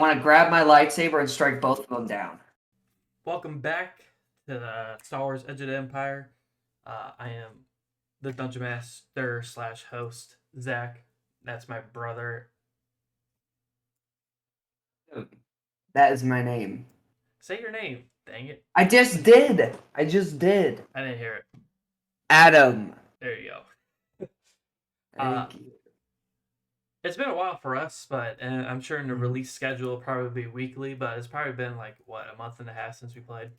want to grab my lightsaber and strike both of them down. Welcome back to the Star Wars Edge of the Empire. I am the Dungeon Master slash host, Zach. That's my brother. That is my name. Say your name. Dang it. I just did. I just did. I didn't hear it. Adam. There you go. Thank you. It's been a while for us, but I'm sure in the release schedule it'll probably be weekly, but it's probably been like, a month and a half since we played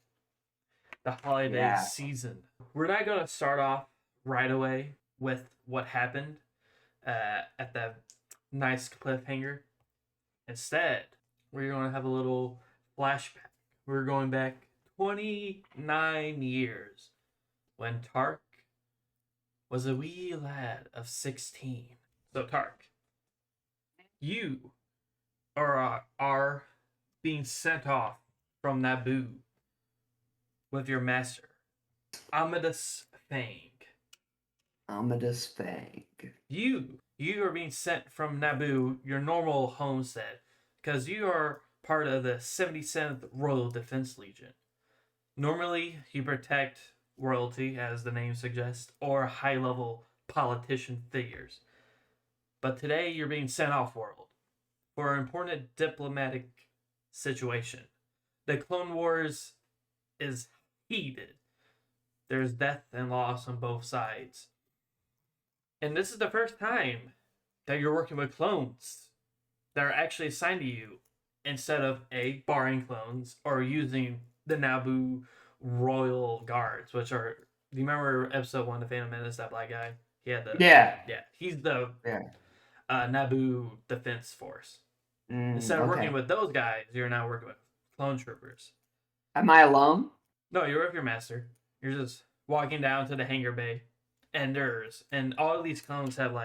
the holiday season. We're not going to start off right away with what happened at the nice cliffhanger. Instead, we're going to have a little flashback. We're going back 29 years when Tark was a wee lad of 16. So, Tark, you are being sent off from Naboo with your master, Amadeus Fang. Amadeus Fang. You are being sent from Naboo, your normal homestead, because you are part of the 77th Royal Defense Legion. Normally, you protect royalty, as the name suggests, or high-level politician figures. But today, you're being sent off-world for an important diplomatic situation. The Clone Wars is heated. There's death and loss on both sides. And this is the first time that you're working with clones that are actually assigned to you instead of barring clones or using the Naboo Royal Guards, which are. Do you remember episode 1 of Phantom Menace? That black guy. He had the. Yeah. He's the Naboo Defense Force. Instead of working with those guys, you're now working with clone troopers. Am I alone? No, you're with your master. You're just walking down to the hangar bay, and all of these clones have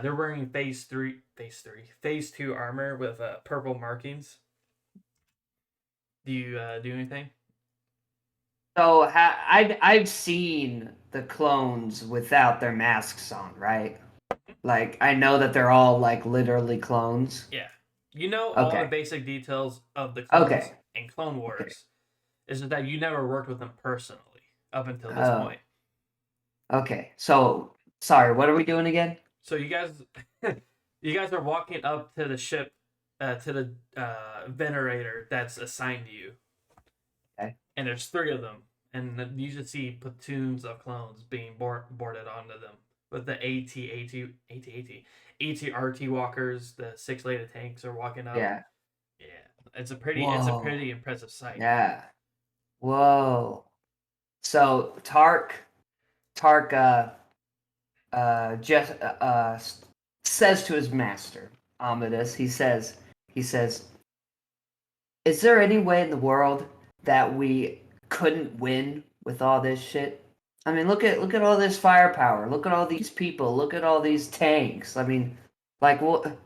they're wearing phase 2 armor with purple markings. Do you do anything? So I've seen the clones without their masks on, right? Like I know that they're all like literally clones. Yeah, you know all the basic details of the clones and Clone Wars. Okay. Is that you never worked with them personally up until this point. Okay, so sorry, what are we doing again? So you guys are walking up to the ship, to the venerator that's assigned to you. Okay. And there's 3 of them, and you just see platoons of clones being boarded onto them with the AT-RT walkers. The 6-legged tanks are walking up. Yeah. It's a pretty impressive sight. Yeah. Whoa. So Tark just says to his master, Amadeus, he says, is there any way in the world that we couldn't win with all this shit? I mean, look at all this firepower. Look at all these people. Look at all these tanks. I mean, like what?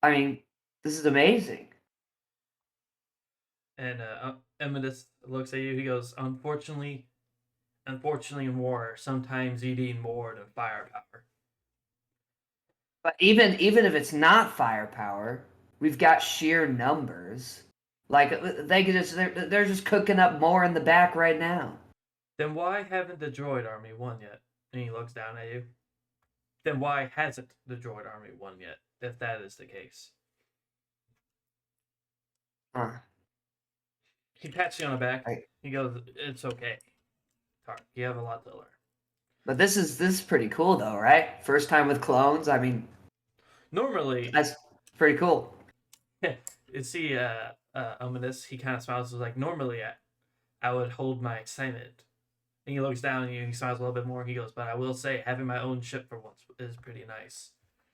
I mean, this is amazing. And Amadeus looks at you. He goes, Unfortunately, in war, sometimes you need more than firepower. But even if it's not firepower, we've got sheer numbers. Like they're just cooking up more in the back right now. Then why haven't the droid army won yet? And he looks down at you. Then why hasn't the droid army won yet, if that is the case? He pats you on the back. He goes, It's okay, Tark. You have a lot to learn. But this is pretty cool though, right? First time with clones. I mean, normally that's pretty cool. See, Amadeus, he kind of smiles. Like normally, I would hold my excitement. And he looks down at you and he smiles a little bit more. He goes, but I will say, having my own ship for once is pretty nice.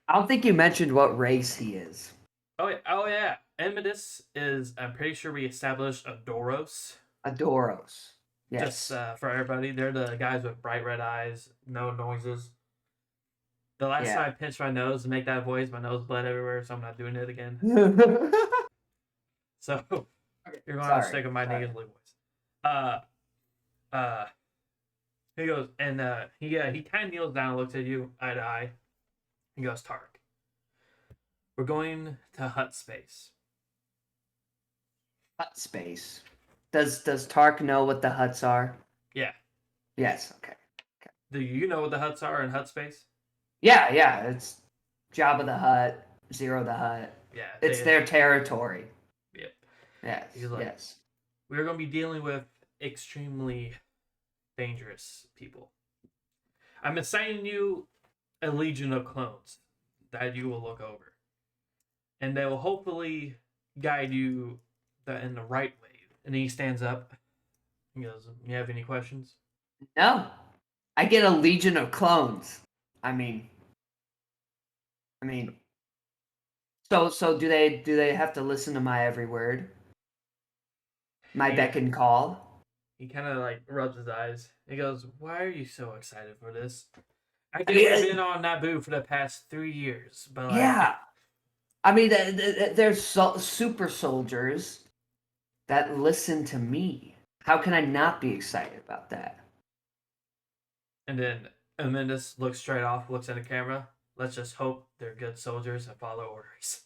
I don't think you mentioned what race he is. Oh yeah. Amadeus is, I'm pretty sure we established Adoros. Adoros. Yes. Just for everybody, they're the guys with bright red eyes, no noises. The last time I pinched my nose to make that voice, my nose bled everywhere, so I'm not doing it again. So you're going to stick with my nasally voice. He goes, and he kind of kneels down and looks at you eye to eye. He goes, Tark, we're going to Hut space. Hut space. Does Tark know what the huts are? Yeah. Yes. Okay. Do you know what the huts are in hut space? Yeah. Yeah. It's Jabba the Hutt, Zero the Hutt. Yeah. It's their territory. Yep. Yes. He's like, Yes. we're going to be dealing with extremely dangerous people. I'm assigning you a legion of clones that you will look over, and they will hopefully guide you in the right way. And he stands up. He goes, "You have any questions?" No. I get a legion of clones. I mean. I mean. So do they have to listen to my every word? My He beck and call? he kind of like rubs his eyes. He goes, "Why are you so excited for this? I I get we've mean, been on Naboo for the past 3 years, but like, yeah. I mean, there's super soldiers that listen to me. How can I not be excited about that? and then Amendus looks straight off, looks at the camera. Let's just hope they're good soldiers and follow orders."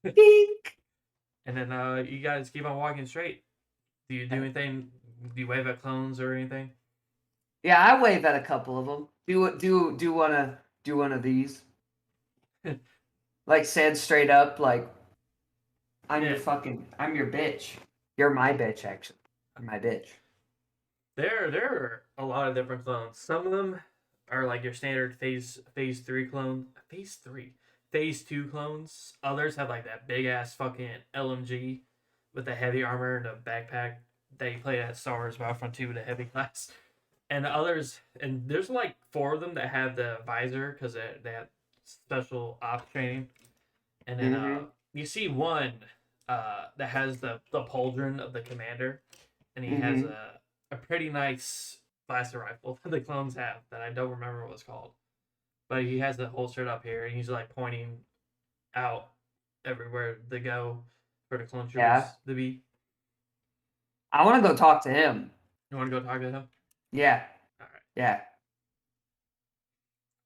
Dink. And then you guys keep on walking straight. Do you do anything? Do you wave at clones or anything? Yeah, I wave at a couple of them. Do one of these? Like stand straight up, like Yeah, I'm your bitch. You're my bitch, actually. You're my bitch. there are a lot of different clones. Some of them are like your standard phase three clone. Phase two clones. Others have like that big ass fucking LMG with the heavy armor and a backpack that you play at Star Wars Battlefront 2 with a heavy class. And others, and there's like four of them that have the visor because they have special ops training. And then Mm-hmm. you see one that has the pauldron of the commander, and he has Mm-hmm. a pretty nice blaster rifle that the clones have that I don't remember what it's called. But he has it holstered up here, and he's like pointing out everywhere they go for the clone Yeah. troopers to be. I want to go talk to him. You want to go talk to him? Yeah. All right. Yeah.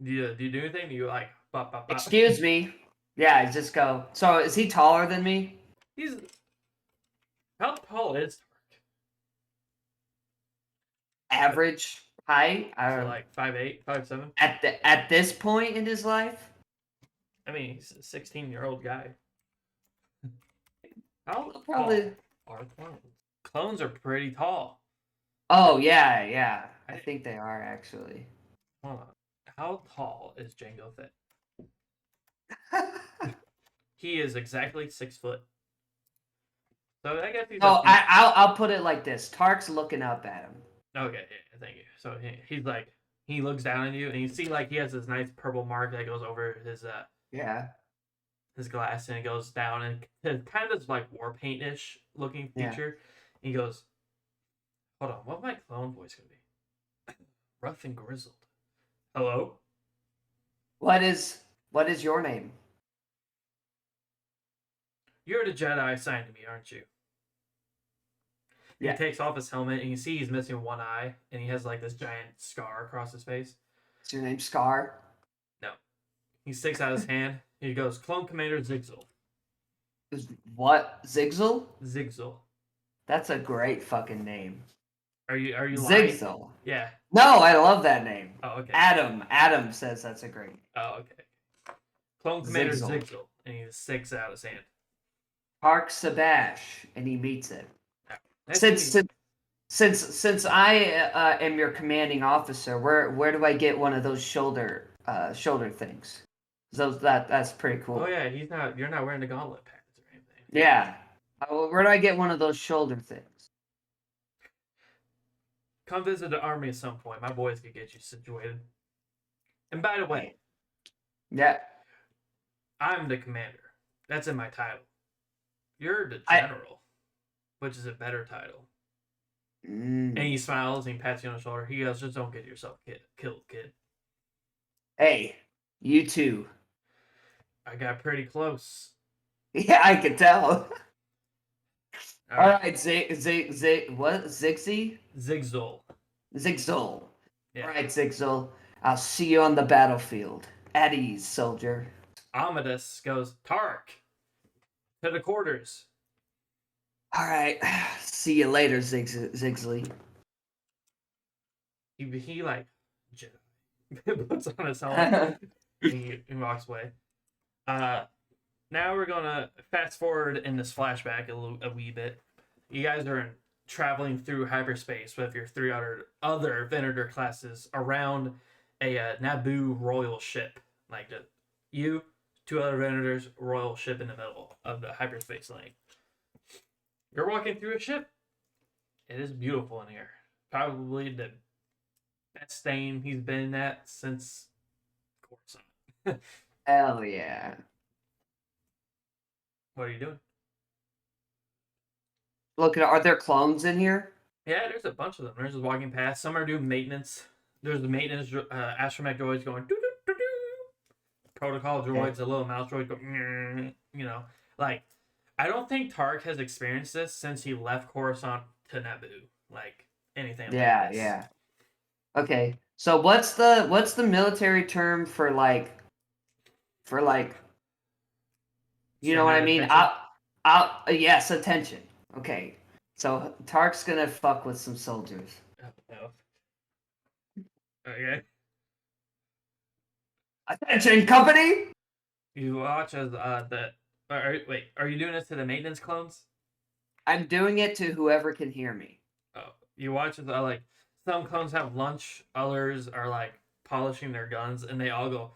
Do you do anything? Do you like bop bop bop? Excuse me. Yeah, I just go. So is he taller than me? He's how tall is Tark? Average height? So like 5'8", 5'7"? At this point in his life? I mean, he's a 16-year-old guy. How Probably. tall are clones? Clones are pretty tall. Oh yeah, yeah. I I, think they are actually. hold on. How tall is Jango Fett? He is exactly 6 foot. So I guess he's a No, decent. I'll put it like this. Tark's looking up at him. Okay, yeah, thank you. So he's like he looks down at you, and you see like he has this nice purple mark that goes over Yeah, his glass, and it goes down, and it kind of like war paint-ish looking yeah. feature. And he goes, "Hold on, what my clone voice gonna be? Rough and grizzled. Hello." What is your name? You're the Jedi assigned to me, aren't you? He Yeah. takes off his helmet, and you see he's missing one eye, and he has like this giant scar across his face. Is your name Scar? No. He sticks out his hand. He goes, Clone Commander Zigzil. What? Zigzal? Zigzil. That's a great fucking name. Are you lying? Zigzal. Yeah. No, I love that name. Oh, okay. Adam says that's a great name. Oh, okay. Clone Commander Zigzal. Zigzal. And he sticks out his hand. Park Sabash, and he meets it. Nice Since I am your commanding officer, where do I get one of those shoulder things? That's pretty cool. Oh yeah, you're not wearing the gauntlet pads or anything. Yeah. Where do I get one of those shoulder things? Come visit the army at some point. My boys could get you situated. And by the way, Yeah. I'm the commander. That's in my title. You're the I general, which is a better title. mm, And he smiles and he pats you on the shoulder. He goes, just don't get yourself killed, kid. Hey, you too. I got pretty close. Yeah, I could tell. All All right. right, what? Zigzy? Zigzol. Zigzol. Yeah. All right, Zigzol. I'll see you on the battlefield. At ease, soldier. Amadeus goes, Tark. To the quarters. All right. See you later, Zigsley. He like Jedi puts on his helmet and he walks away. Now we're gonna fast forward in this flashback a wee bit. You guys are traveling through hyperspace with your three other Venator classes around a Naboo royal ship. Like you, two other Venators, royal ship in the middle of the hyperspace lane. You're walking through a ship. It is beautiful in here. Probably the best thing he's been at since Coruscant. Hell yeah. What are you doing? Look, are there clones in here? Yeah, there's a bunch of them. They're just walking past. Some are doing maintenance. There's the maintenance astromech droids going doo doo doo doo. Protocol droids, a little mouse droid go, you know, like I don't think Tark has experienced this since he left Coruscant to Naboo. Like anything Yeah, like this. yeah. Okay. So what's the military term for like you know Send what that I mean? attention. Yes, attention. Okay. So Tark's gonna fuck with some soldiers. Oh, no. Okay. Attention, company! You watch as wait, are you doing this to the maintenance clones? I'm doing it to whoever can hear me. Oh, you watch as like some clones have lunch, others are like polishing their guns, and they all go,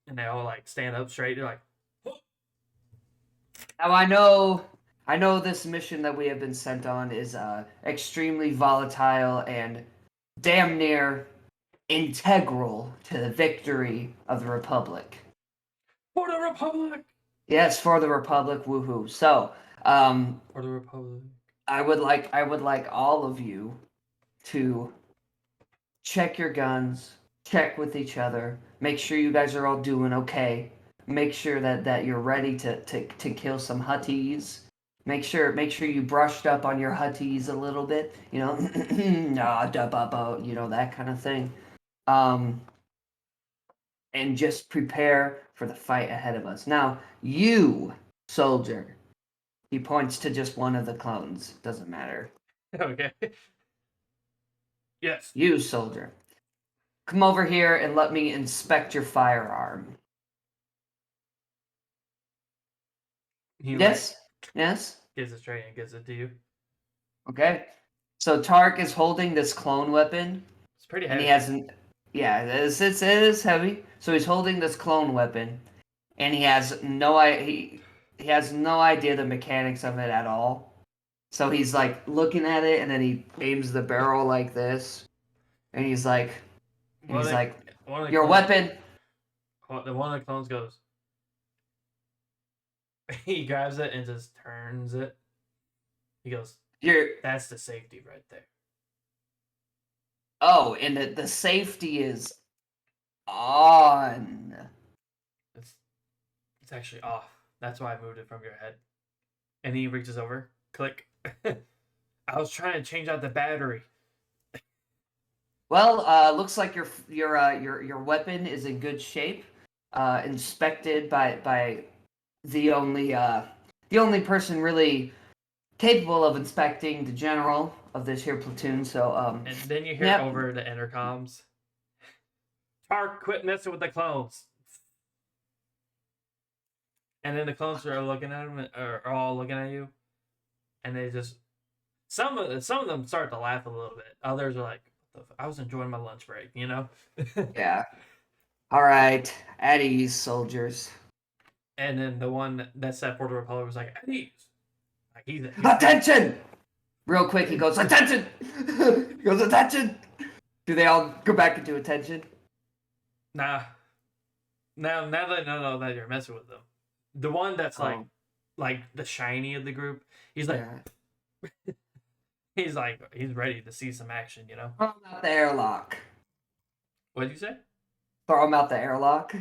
and they all like stand up straight. They're like, oh. Now I know this mission that we have been sent on is extremely volatile and damn near integral to the victory of the Republic. For the Republic. Yes, for the Republic, woohoo. So, For the Republic. I would like all of you to check your guns, check with each other, make sure you guys are all doing okay. Make sure that you're ready to kill some Hutties. Make sure you brushed up on your Hutties a little bit, you know, you know, that kind of thing. Um, and just prepare for the fight ahead of us. Now, you, soldier, he points to just one of the clones. Doesn't matter. Okay. Yes. You, soldier, come over here and let me inspect your firearm. He Yes? Yes? gives it straight and gives it to you. Okay. So Tark is holding this clone weapon, It's pretty and heavy. he hasn't. Yeah, it is heavy. So he's holding this clone weapon, and he has he has no idea the mechanics of it at all. So he's like looking at it, and then he aims the barrel like this, and he's like, One of the "Your clones, weapon." one of the clones goes. He grabs it and just turns it. He goes, Your "That's the safety right there." oh, and the safety is on. It's it's actually off. That's why I moved it from your head. And he reaches over. Click. I was trying to change out the battery. Well, looks like your weapon is in good shape. Inspected by the only person really capable of inspecting the general of this here platoon. So And then you hear yep. over the intercoms. Tark, quit messing with the clones. And then the clones are looking at him, are all looking at you, and they just some of them start to laugh a little bit. Others are like, "I was enjoying my lunch break," you know. Yeah. All right, at ease, soldiers. And then the one that said Puerto Republic was like, "At ease." Like he's Attention! Real quick, he goes, attention! He goes, attention! Do they all go back into attention? Nah. Now that I know that you're messing with them, the one that's like the shiny of the group, he's like, yeah. he's ready to see some action, you know. Throw him out the airlock. What'd you say? Throw him out the airlock.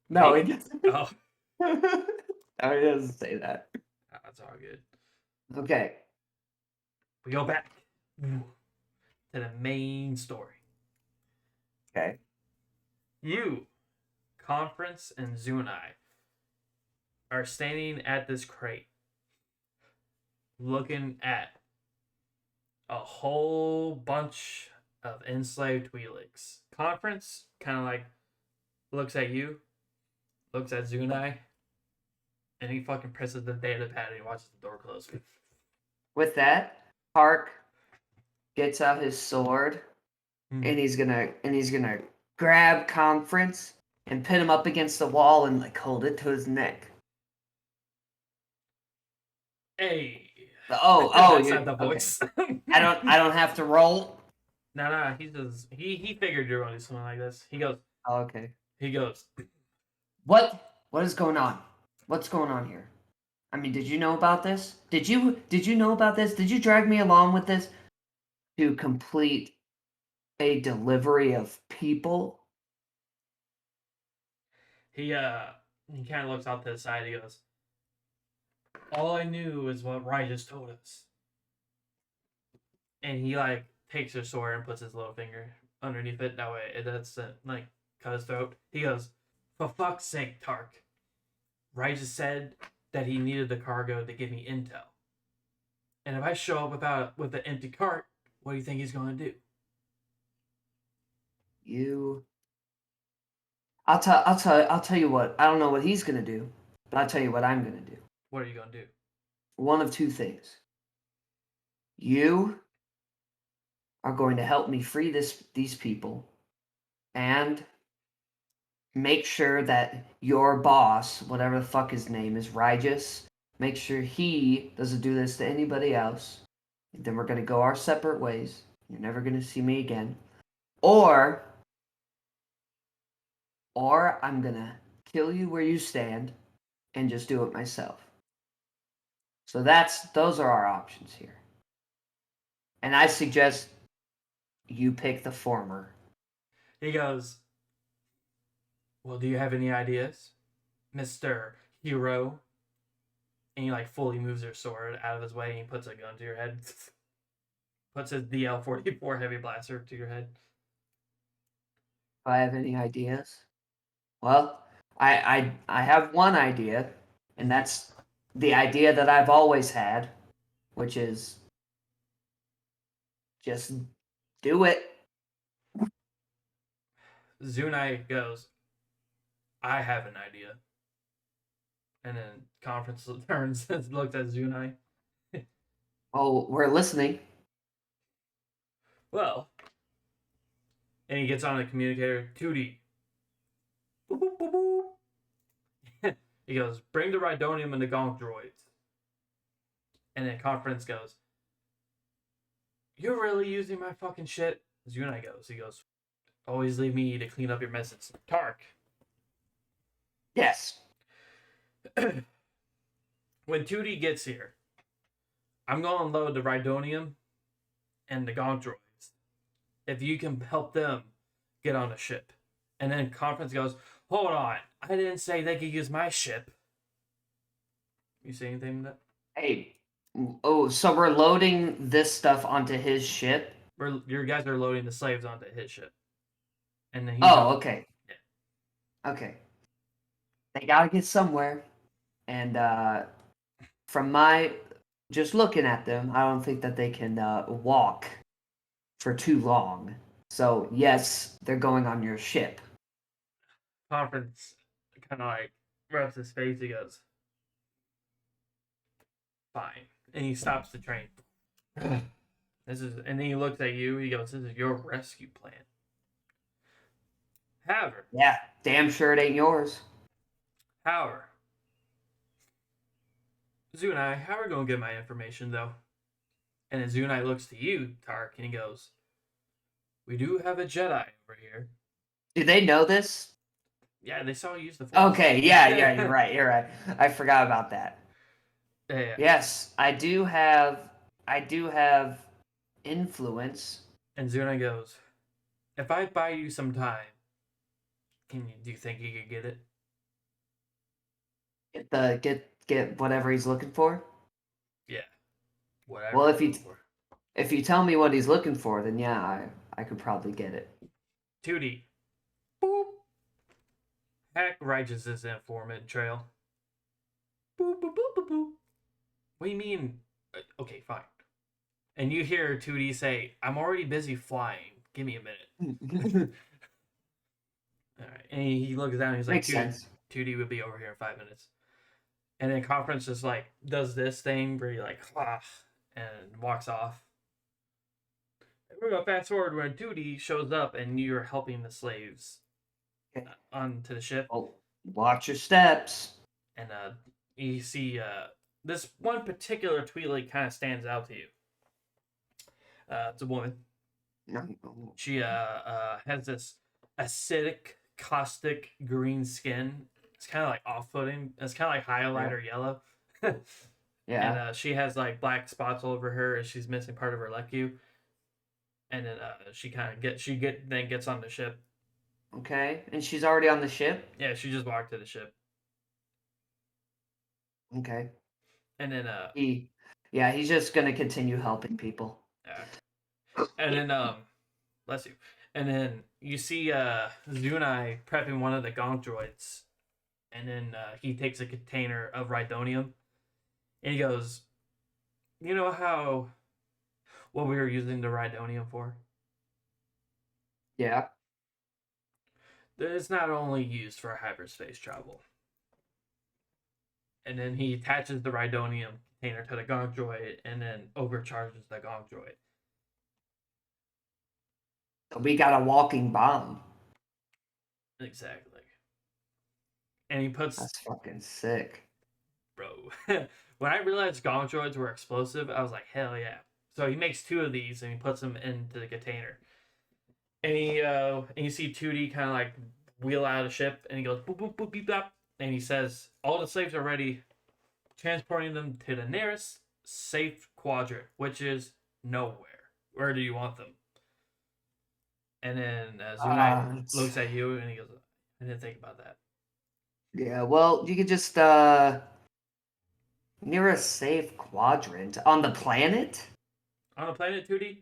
No, he doesn't. Oh, No, he doesn't say that. that's all good. Okay. We go back to the main story. Okay. You, Conference, and Zunai are standing at this crate, looking at a whole bunch of enslaved Twi'leks. Conference kind of like looks at you, looks at Zunai, and he fucking presses the data pad and he watches the door close. With that, Park gets out his sword and he's gonna grab Conference and pin him up against the wall and like hold it to his neck. Hey. Oh, That's you not the okay. voice. I don't have to roll. No, he figured you're gonna do something like this. He goes, Oh, okay. What is going on? What's going on here? I mean, did you know about this? Did you know about this? Did you drag me along with this to complete a delivery of people? he kind of looks out to the side. He goes, all I knew is what Rai just told us. And he like takes his sword and puts his little finger underneath it. That way it doesn't like cut his throat. He goes, for fuck's sake, Tark. Rai just said that he needed the cargo to give me intel. And if I show up with an empty cart, what do you think he's gonna do? I'll tell you what. I don't know what he's gonna do, but I'll tell you what I'm gonna do. What are you gonna do? One of two things. You are going to help me free these people and make sure that your boss, whatever the fuck his name is, Rigis, make sure he doesn't do this to anybody else. Then we're gonna go our separate ways. You're never gonna see me again. Or I'm gonna kill you where you stand and just do it myself. So those are our options here. And I suggest you pick the former. He goes, well, do you have any ideas, Mr. Hero? And he like fully moves your sword out of his way and he puts a gun to your head. Puts his DL-44 heavy blaster to your head. If I have any ideas? Well, I have one idea, and that's the idea that I've always had, which is just do it. Zunai goes, I have an idea. And then Conference turns and looks at Zunai. Oh, we're listening. Well, and he gets on the communicator, 2D. Boop, boop, boop, boop. He goes, bring the Rhydonium and the Gonk droids. And then Conference goes, you're really using my fucking shit? Zunai goes, he goes, always leave me to clean up your messes. Tark. Yes. When 2D gets here, I'm going to unload the Rhydonium and the Gonk droids. If you can help them get on the ship. And then Conference goes, hold on, I didn't say they could use my ship. You say anything to that? Hey. Oh, so we're loading this stuff onto his ship? Your guys are loading the slaves onto his ship. And then okay. Yeah. Okay. They gotta get somewhere. And from my just looking at them, I don't think that they can walk for too long. So yes, they're going on your ship. Conference kind of like rubs his face. He goes, fine. And he stops the train. And then he looks at you. He goes, this is your rescue plan. However, Yeah, damn sure it ain't yours. Zunai, how are we going to get my information, though? And then Zunai looks to you, Tark, and he goes, we do have a Jedi over here. Do they know this? Yeah, they saw you use the Force. Okay, yeah, you're right. I forgot about that. Yeah. Yes, I do have influence. And Zunai goes, if I buy you some time, do you think you could get it? Get whatever he's looking for. Yeah. Whatever. Well, if you tell me what he's looking for, then yeah, I could probably get it. 2D. Boop. Hack Righteous' informant trail. What do you mean? Okay, fine. And you hear 2D say, I'm already busy flying. Give me a minute. All right. And he looks down and he's like, Makes sense. 2D would be over here in 5 minutes. And then Conference just like does this thing where he like, ah, and walks off. We're going to fast forward when 2D shows up and you're helping the slaves Okay. onto the ship. Oh, watch your steps. And you see this one particular Twi'lek kind of stands out to you. It's a woman. She has this acidic, caustic green skin. It's kind of like off-putting. It's kind of like highlighter yellow. Yeah. And she has like black spots all over her, and she's missing part of her lecu. And then she kind of then gets on the ship. Okay. And she's already on the ship? Yeah, she just walked to the ship. Okay. And then he's just gonna continue helping people. and then bless you. And then you see Zunai prepping one of the gonk droids, and then he takes a container of rhydonium, and he goes, "You know what we were using the rhydonium for? Yeah. It's not only used for hyperspace travel." And then he attaches the rhydonium container to the gonk droid, and then overcharges the gonk droid. We got a walking bomb. Exactly. And he puts. That's fucking sick. Bro. When I realized gonk droids were explosive, I was like, hell yeah. So he makes 2 of these and he puts them into the container. And you see 2D kind of like wheel out of the ship, and he goes boop boop boop beep bop, and he says, all the slaves are ready, transporting them to the nearest safe quadrant, which is nowhere. Where do you want them? And then Zunai looks at you and he goes, I didn't think about that. Yeah, well, you could just near a safe quadrant on the planet. On the planet 2D.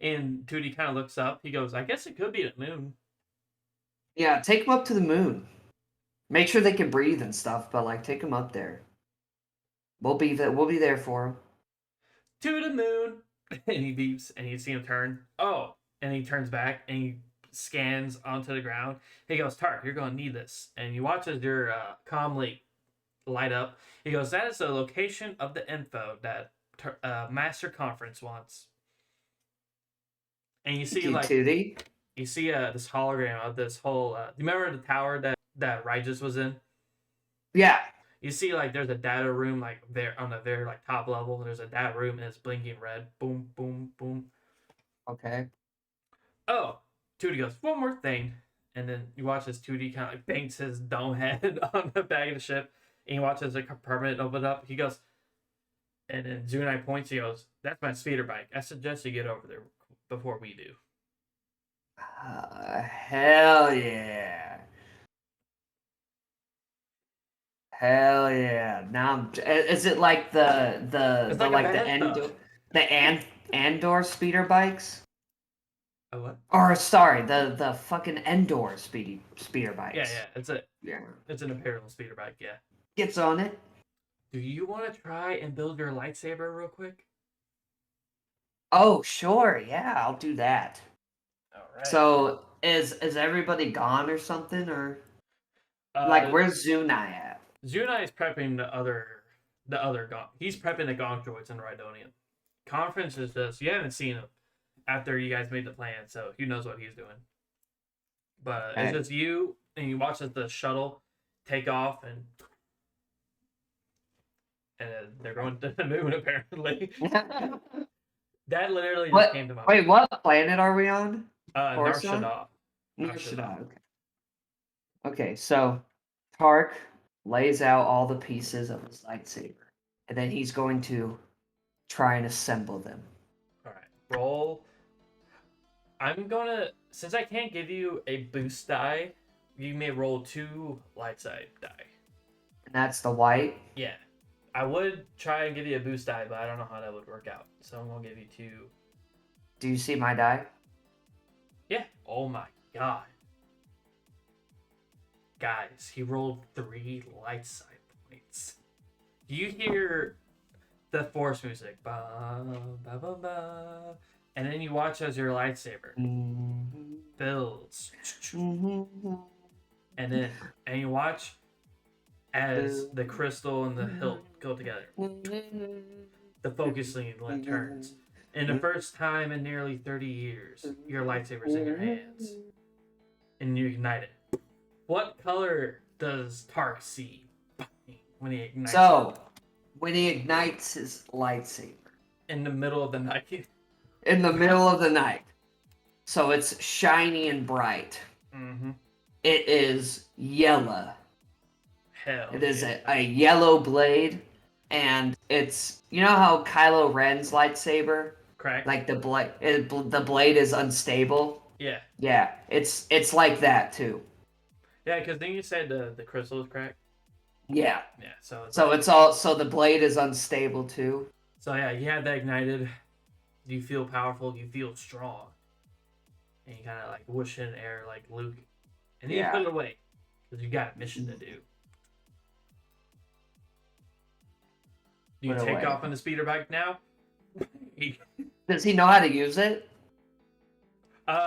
And 2D kind of looks up. He goes, I guess it could be the moon. Yeah, take them up to the moon. Make sure they can breathe and stuff, but like take them up there. We'll be there for them. To the moon. And he beeps, and you see him turn. Oh, and he turns back and he scans onto the ground. He goes, Tark, you're going to need this. And you watch as your comm light up. He goes, that is the location of the info that Master Conference wants. And you see like 2D? You see this hologram of this whole. Do you remember the tower that Righteous was in? Yeah. You see like there's a data room like there on the very like top level. There's a data room and it's blinking red. Boom, boom, boom. Okay. Oh, 2D goes, one more thing. And then you watch as 2D kind of like bangs his dome head on the back of the ship. And you watch as the compartment open up. He goes, and then Zunai points. He goes, that's my speeder bike. I suggest you get over there before we do. Hell yeah. Hell yeah. Now, is it like the Andor speeder bikes? Oh, what? Or sorry, the fucking Endor speeder bikes. Yeah. It's an Imperial speeder bike, yeah. Gets on it. Do you want to try and build your lightsaber real quick? Oh, sure. Yeah, I'll do that. All right. So, is everybody gone or something, or like where's Zunai at? Zunai is prepping the other gonk. He's prepping the gonk droids in Rhydonium. Conference is just you haven't seen him after you guys made the plan, so he knows what he's doing. But it's just you, and you watch as the shuttle take off, and they're going to the moon apparently. That literally just came to my mind. Wait, what planet are we on? Nar Shaddaa. Nar Shaddaa. Okay, so Tark lays out all the pieces of his lightsaber, and then he's going to try and assemble them. All right, roll. I'm gonna, since I can't give you a boost die, you may roll 2 light side die. And that's the white? Yeah. I would try and give you a boost die, but I don't know how that would work out. So I'm gonna give you 2. Do you see my die? Yeah. Oh my god. Guys, he rolled 3 light side points. You hear the Force music, ba, ba, ba, ba. And then you watch as your lightsaber builds, and you watch as the crystal and the hilt go together. The focusing light turns. And the first time in nearly 30 years, your lightsaber's in your hands. And you ignite it. What color does Tark see when he ignites So, when he ignites his lightsaber it? In the middle of the night. in the middle of the night, so it's shiny and bright. Mm-hmm. It is yellow. Hell It is yeah. a yellow blade, and it's, you know how Kylo Ren's lightsaber, Correct? like the blade is unstable. Yeah. Yeah, it's like that too. Yeah, because then you said the crystal is cracked. Yeah. Yeah, so it's So like, it's all so the blade is unstable too. so yeah, you have that ignited. You feel powerful. You feel strong, and you kind of like whoosh in air like Luke, and then you put it away because you got a mission to do. Do you Put it take away. off on the speeder bike now? Does he know how to use it?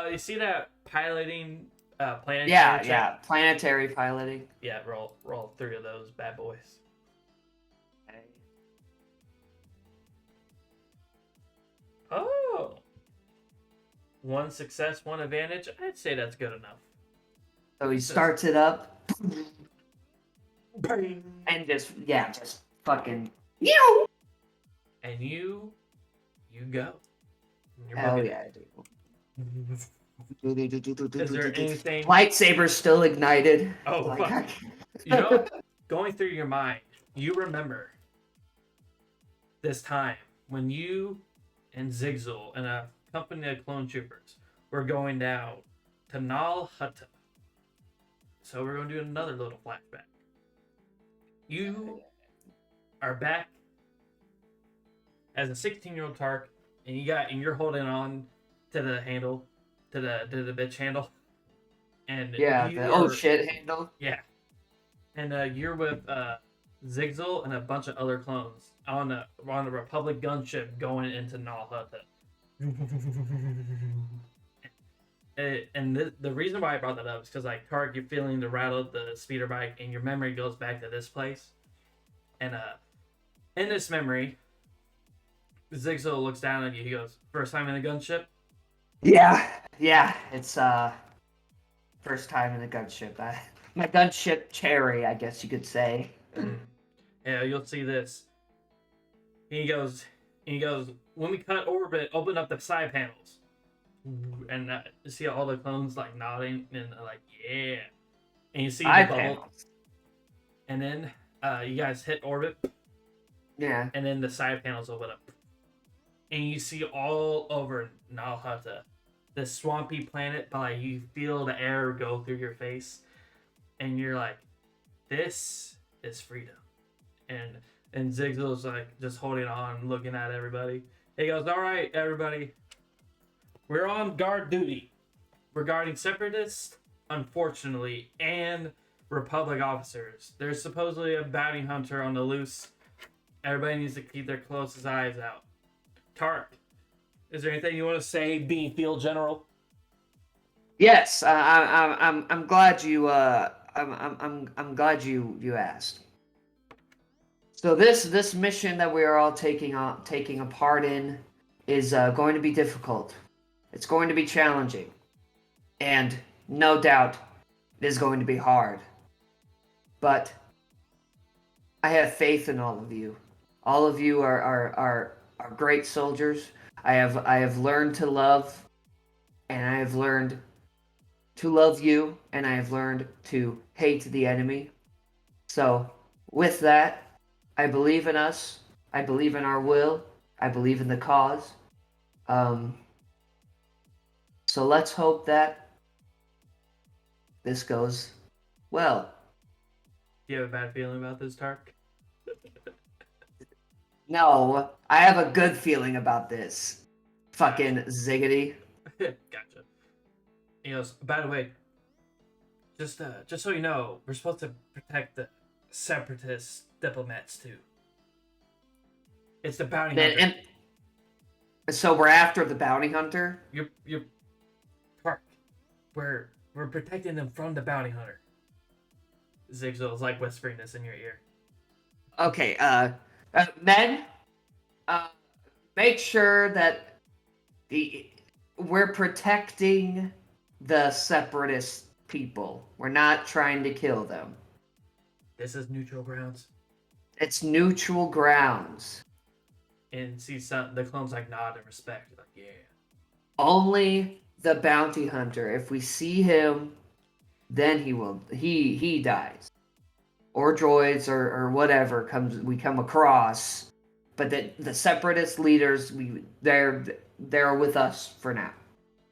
You see that piloting planetary Yeah, check? yeah. Planetary piloting. Yeah, roll 3 of those bad boys. Okay. Oh, 1 success, 1 advantage. I'd say that's good enough. So he starts it up Bang. and just fucking And you go. You're hell booking yeah, it. dude. Is there anything? Lightsaber's still ignited. Oh, Like, fuck. You know, going through your mind, you remember this time when you and Zigzal and a company of clone troopers were going down to Nal Hutta. So we're going to do another little flashback. You are back as a 16-year-old Tark, and you're holding on to the handle, to the bitch handle, and yeah, you the are, oh shit handle. yeah, and you're with Zigzal and a bunch of other clones on a Republic gunship going into Nal Hutta. And the reason why I brought that up is because like Tark, you're feeling the rattle of the speeder bike, and your memory goes back to this place, and in this memory, Zigzal looks down at you. He goes, "First time in a gunship." Yeah. It's first time in a gunship. My gunship cherry, I guess you could say. Yeah, you'll see this. He goes, when we cut orbit, open up the side panels, and you see all the clones like nodding and like yeah, and you see the bubble, Panels. and then you guys hit orbit, Yeah. and then the side panels open up, and you see all over Nal Hutta, this swampy planet, but like you feel the air go through your face, and you're like, this is freedom, and Zigzal's like just holding on, looking at everybody. He goes, "All right, everybody, we're on guard duty. We're guarding separatists, unfortunately, and Republic officers. There's supposedly a bounty hunter on the loose. Everybody needs to keep their closest eyes out. Tark, is there anything you want to say, being field general?" Yes, I'm glad you I'm glad you asked. So this mission that we are all taking a part in is going to be difficult. It's going to be challenging, and no doubt it is going to be hard. But I have faith in all of you. All of you are great soldiers. I have learned to love, and I have learned to love you, and I have learned to hate the enemy. So, with that, I believe in us. I believe in our will. I believe in the cause. So let's hope that this goes well. Do you have a bad feeling about this, Tark? No, I have a good feeling about this. Fucking ziggity. Gotcha. He goes, "By the way, just so you know, we're supposed to protect the separatist diplomats too." It's the bounty Then, hunter. so we're after the bounty hunter. You're Park. We're protecting them from the bounty hunter. Zigzil is like whispering this in your ear. Okay. Men, uh, make sure that the we're protecting the separatist people. We're not trying to kill them. This is neutral grounds. It's neutral grounds. And see some the clones like nod in respect, like yeah. Only the bounty hunter. If we see him, then he dies. Or droids or whatever we come across. But the separatist leaders they're with us for now.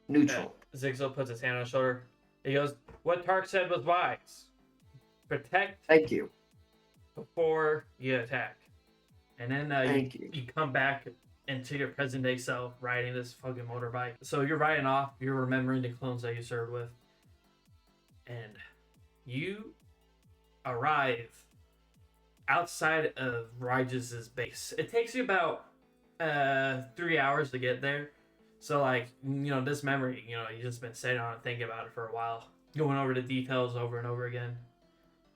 Neutral. Zigzil puts his hand on his shoulder. He goes, "What Tark said was wise. Protect Thank you. before you attack." And then Thank you. you come back into your present day self riding this fucking motorbike. So you're riding off, you're remembering the clones that you served with. And you arrive outside of Riges's base. It takes you about 3 hours to get there. So like, this memory, you just been sitting on and thinking about it for a while. Going over the details over and over again.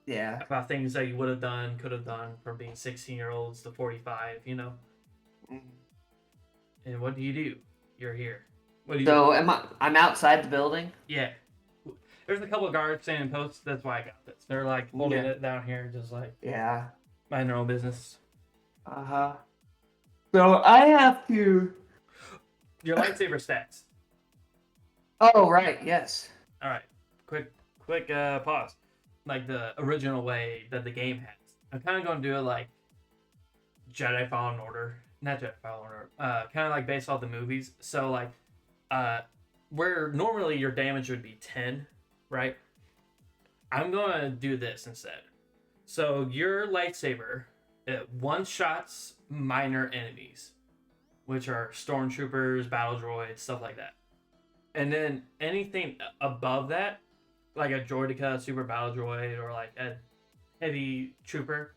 Yeah. About things that you would have done, could have done from being 16-year-olds to 45, And what do? You're here. What do you So I'm outside the building? Yeah. There's a couple of guards standing posts. That's why I got this. They're like holding it down here, just like Yeah. mind their own business. Uh-huh. So I have to Your lightsaber stats. Oh right, yes. All right. Quick pause. Like the original way that the game has. I'm kind of going to do it like Jedi Fallen Order. Not Jedi Fallen Order. Kind of like based off the movies. So like, where normally your damage would be 10, right? I'm going to do this instead. So your lightsaber, it one-shots minor enemies, which are stormtroopers, battle droids, stuff like that. And then anything above that, like a droideka, super battle droid, or like a heavy trooper,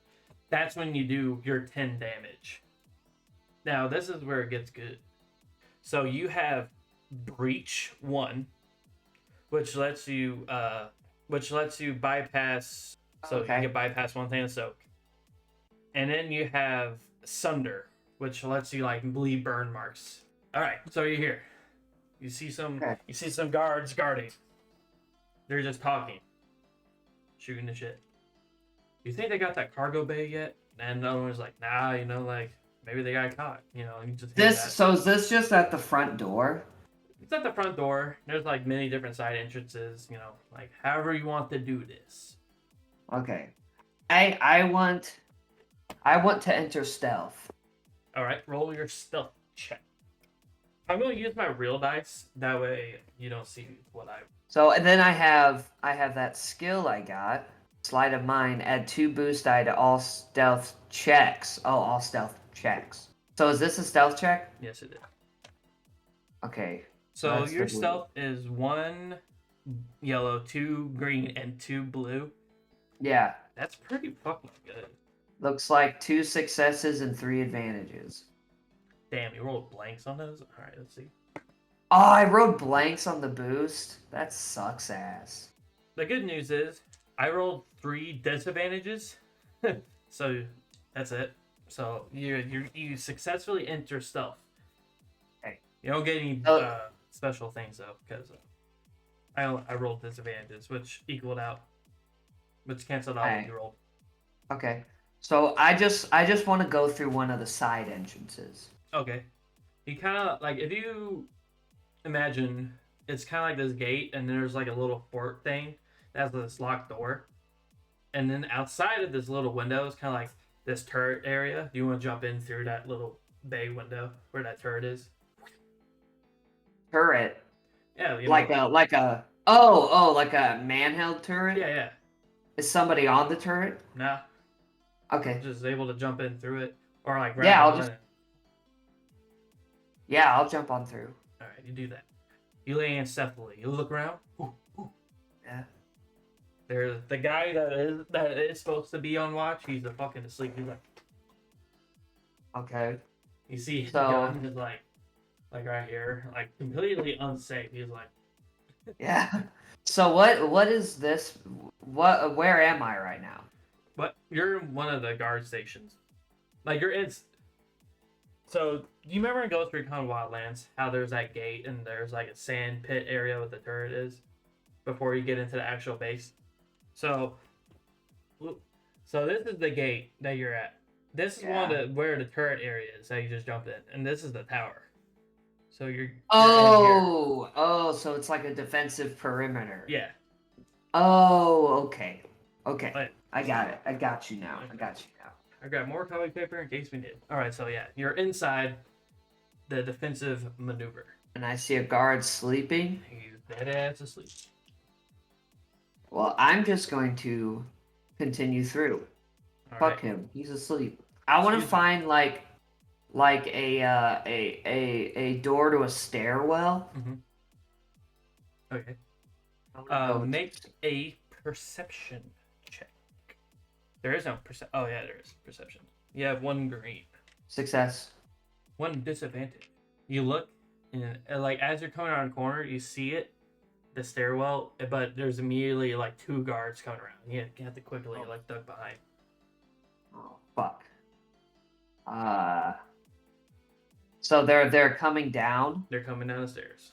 that's when you do your 10 damage. Now, this is where it gets good. So you have Breach 1, which lets you bypass. So Okay. you can bypass one thing to soak. And then you have Sunder, which lets you like bleed burn marks. All right, so you're here. You see some guards guarding. They're just talking, shooting the shit. You think they got that cargo bay yet? And the other one's like, nah, like maybe they got caught. And you just So is this just at the front door? It's at the front door. There's like many different side entrances. Like however you want to do this. Okay. I want to enter stealth. All right, roll your stealth check. I'm going to use my real dice. That way you don't see what I. So and then I have that skill I got. Sleight of mind. Add 2 boost die to all stealth checks. Oh, all stealth checks. So is this a stealth check? Yes, it is. Okay. So your stealth is 1 yellow, 2 green, and 2 blue. Yeah. That's pretty fucking good. Looks like 2 successes and 3 advantages. Damn, you rolled blanks on those? Alright, let's see. Oh, I rolled blanks on the boost? That sucks ass. The good news is, I rolled 3 disadvantages. So, that's it. So, you successfully enter stealth. Okay. You don't get any special things, though, because I rolled disadvantages, which equaled out. Which canceled out what you rolled. Okay. So, I just want to go through one of the side entrances. Okay. You kind of, like, if you imagine, it's kind of like this gate, and there's, like, a little fort thing that has this locked door. And then outside of this little window is kind of like this turret area. Do you want to jump in through that little bay window where that turret is? Turret? Yeah. Like a man-held turret? Yeah. Is somebody on the turret? Nah. Okay. Just able to jump in through it. Or, like, I'll jump on through. Alright, you do that. You land stealthily. You look around. Ooh. Yeah. There's the guy that is supposed to be on watch. He's fucking asleep. He's like, okay. You see the So gun is like right here, like completely unsafe. He's like, yeah. So what is this? What where am I right now? but you're in one of the guard stations. Like you're in. So you remember in Ghost Recon Wildlands how there's that gate and there's like a sand pit area where the turret is before you get into the actual base. So so this is the gate that you're at. This is one Yeah. of the where the turret area is that you just jumped in, and this is the tower. So you're in here. Oh, so it's like a defensive perimeter. Yeah. Oh, okay. Okay. But I got it. I got you now. I okay. got you now. I got more copy paper in case we need. All right. So yeah, you're inside the defensive maneuver. And I see a guard sleeping. He's dead ass asleep. Well, I'm just going to continue through. All Fuck right. him. He's asleep. I want to Excuse me. find like a door to a stairwell. Mm-hmm. Okay. I wanna go Make a perception check. There is no perception. Oh yeah, there is perception. You have one green, success. one disadvantage. You look, and like as you're coming around the corner, you see it, the stairwell, but there's immediately like two guards coming around. You have to quickly like duck behind. Oh fuck. So they're coming down. They're coming down the stairs.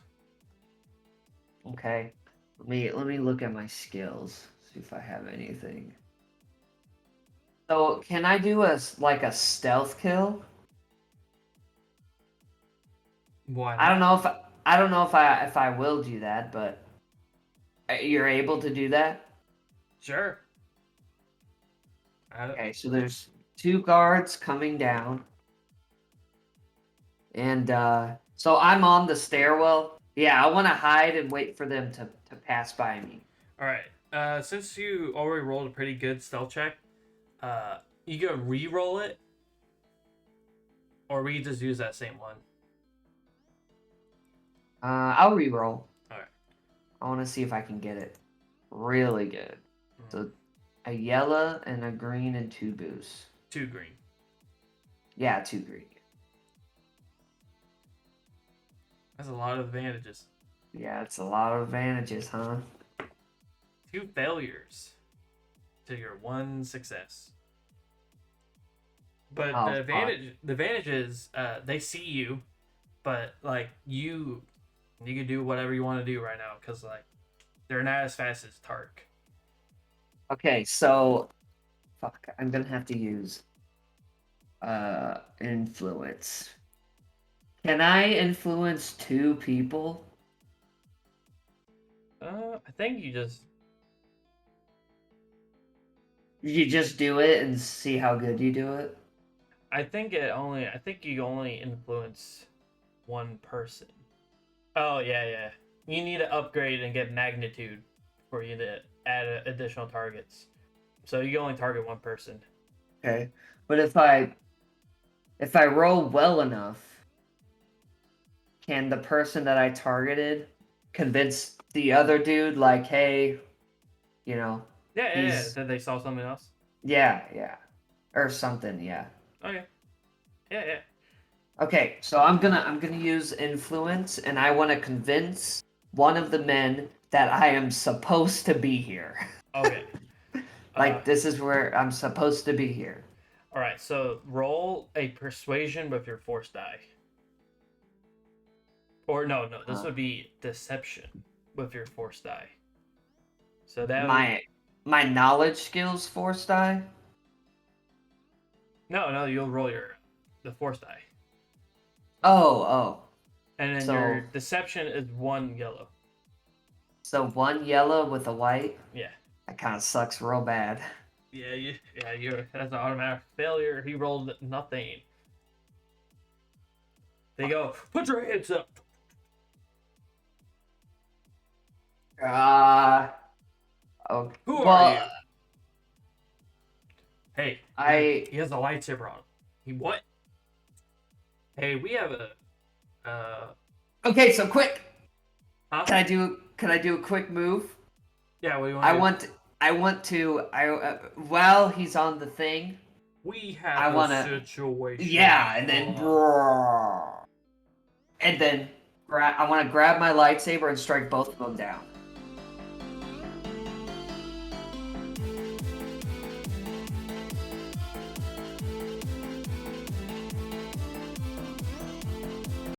Okay. Let me look at my skills. See if I have anything. So can I do like a stealth kill? Why not? I don't know if I will do that, but you're able to do that. Sure. Okay, so there's two guards coming down, and so I'm on the stairwell. Yeah, I want to hide and wait for them to pass by me. All right. Since you already rolled a pretty good stealth check, you can re-roll it, or we just use that same one. I'll re-roll. All right. I want to see if I can get it really good. Mm-hmm. So a yellow and a green and two boosts. 2 green. Yeah, two green. That's a lot of advantages. Yeah, it's a lot of advantages, huh? 2 failures to your 1 success. But Oh, the advantage is they see you, but like you can do whatever you want to do right now because like they're not as fast as Tark. Okay, so fuck, I'm gonna have to use influence. Can I influence two people? I think you just You just do it and see how good you do it. I think you only influence one person. Oh yeah. You need to upgrade and get magnitude for you to add additional targets. So you can only target one person. Okay, but if I roll well enough, can the person that I targeted convince the other dude like, hey, you know, Yeah. Then they saw something else. yeah, or something, yeah. Okay. Yeah. Okay, so I'm gonna use influence, and I want to convince one of the men that I am supposed to be here. Okay. Like this is where I'm supposed to be here. All right. So roll a persuasion with your force die. Or no. This would be deception with your force die. So that my knowledge skills force die. No. You'll roll the force die. Oh. And then your deception is 1 yellow. So 1 yellow with a white? Yeah. That kind of sucks real bad. Yeah, that's an automatic failure. He rolled nothing. They go, put your hands up. Okay. Who are you? Hey, he has a lightsaber on. He what? Hey, we have a Okay, so quick. Huh? Can I do a quick move? Yeah, what do you want? I want to while he's on the thing, We have I a wanna- situation. Yeah, and then I want to grab my lightsaber and strike both of them down.